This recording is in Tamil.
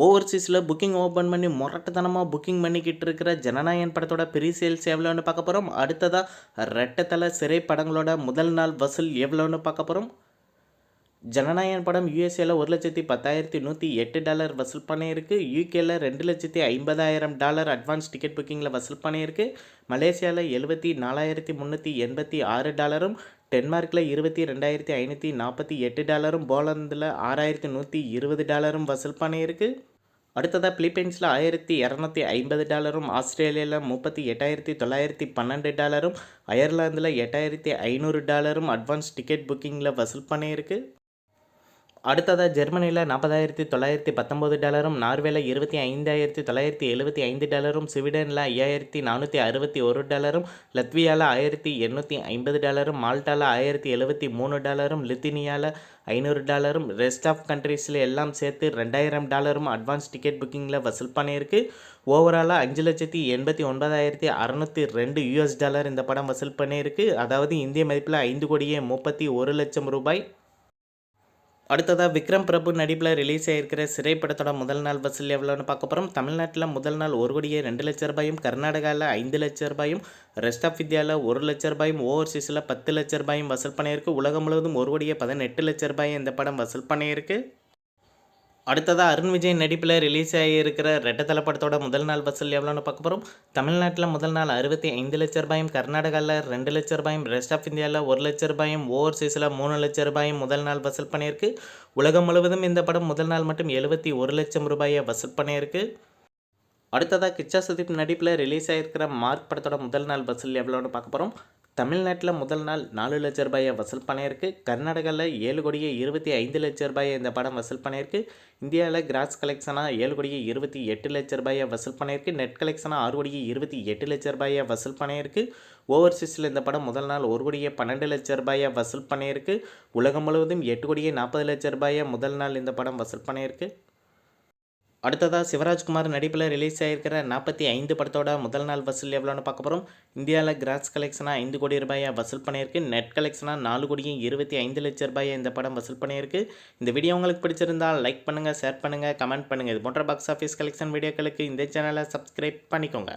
ஓவர்சீஸில் புக்கிங் ஓப்பன் பண்ணி முரட்டுத்தனமாக புக்கிங் பண்ணிக்கிட்டு இருக்கிற ஜனநாயகன் படத்தோட ப்ரீ சேல்ஸ் எவ்வளோன்னு பார்க்க போகிறோம். அடுத்ததாக ரெட்டத்தலை சிறை படங்களோட முதல் நாள் வசூல் எவ்வளோன்னு பார்க்க போகிறோம். ஜனநாயகன் படம் யூஎஸ்ஏல $1,10,108 வசூல் பண்ணியிருக்கு. யூகேல $2,50,000 அட்வான்ஸ் டிக்கெட் புக்கிங்கில் வசூல் பண்ணியிருக்கு. மலேசியாவில் $74,386, டென்மார்க்கில் $22,548, போலந்தில் $6,120 வசூல் பண்ணியிருக்கு. அடுத்ததாக பிலிப்பைன்ஸில் $1,250, ஆஸ்திரேலியாவில் $38,912, அயர்லாந்தில் $8,500 அட்வான்ஸ் டிக்கெட் புக்கிங்கில் வசூல் பண்ணியிருக்கு. அடுத்ததாக ஜெர்மனியில் $40,919, நார்வேல $25,975, ஸ்வீடனில் $5,461, லத்வியாவில் $1,850, மால்டாவில் $1,073, லித்துவேனியாவில் $500, ரெஸ்ட் ஆஃப் கண்ட்ரீஸில் எல்லாம் சேர்த்து $2,000 அட்வான்ஸ் டிக்கெட் புக்கிங்கில் வசூல் பண்ணியிருக்கு. ஓவராலாக $5,80,602 இந்த படம் வசூல் பண்ணியிருக்கு. அதாவது இந்திய மதிப்பில் $5,31,00,000. அடுத்ததாக விக்ரம் பிரபு நடிப்பில் ரிலீஸ் ஆகிருக்கிற சிறை படத்தோட முதல் நாள் வசூல் எவ்வளோன்னு பார்க்க போகிறோம். தமிழ்நாட்டில் முதல் நாள் $1,02,00,000, கர்நாடகாவில் $5,00,000, ரெஸ்ட் ஆஃப் இந்தியாவில் $1,00,000, ஓவர்சீஸில் $10,00,000 வசூல் பண்ணியிருக்கு. உலகம் முழுவதும் $1,18,00,000 இந்த படம் வசூல் பண்ணியிருக்கு. அடுத்ததாக அருண் விஜய் நடிப்பில் ரிலீஸ் ஆகியிருக்கிற ரெட்டத்தலை படத்தோட முதல் நாள் வசூல் எவ்வளோன்னு பார்க்க போகிறோம். தமிழ்நாட்டில் முதல் நாள் $65,00,000, கர்நாடகாவில் $2,00,000, ரெஸ்ட் ஆஃப் இந்தியாவில் $1,00,000, ஓவர்சீஸில் $3,00,000 முதல் நாள் வசூல் பண்ணியிருக்கு. உலகம் முழுவதும் இந்த படம் முதல் நாள் மட்டும் $71,00,000 வசூல் பண்ணியிருக்கு. அடுத்ததாக கிச்சா சுதீப் நடிப்பில் ரிலீஸ் ஆகிருக்கிற மார்க் படத்தோட முதல் நாள் வசூல் எவ்வளோன்னு பார்க்க போகிறோம். தமிழ்நாட்டில் முதல் நாள் $4,00,000 வசூல் பண்ணியிருக்கு. கர்நாடகாவில் $7,25,00,000 இந்த படம் வசூல் பண்ணியிருக்கு. இந்தியாவில் கிராஸ் கலெக்ஷனாக $7,28,00,000 வசூல் பண்ணியிருக்கு. நெட் கலெக்ஷனாக $6,28,00,000 வசூல் பண்ணியிருக்கு. ஓவர்சீஸில் இந்த படம் முதல் நாள் $1,12,00,000 வசூல் பண்ணியிருக்கு. உலகம் முழுவதும் $8,40,00,000 முதல் நாள் இந்த படம் வசூல் பண்ணியிருக்கு. அடுத்ததாக சிவராஜ்குமார் நடிப்பில் ரிலீஸ் ஆகிருக்கிற 45 படத்தோட முதல் நாள் வசூல் எவ்வளோன்னு பார்க்க போகிறோம். இந்தியாவில் கிராஸ் கலெக்ஷனாக $5 கோடி வசூல் பண்ணியிருக்கு. நெட் கலெக்ஷனாக $4,25,00,000 இந்த படம் வசூல் பண்ணியிருக்கு. இந்த வீடியோ உங்களுக்கு பிடிச்சிருந்தால் லைக் பண்ணுங்கள், ஷேர் பண்ணுங்கள், கமெண்ட் பண்ணுங்கள். இது போன்ற பாக்ஸ் ஆஃபீஸ் கலெக்ஷன் வீடியோக்களுக்கு இந்த சேனலை சப்ஸ்கிரைப் பண்ணிக்கோங்க.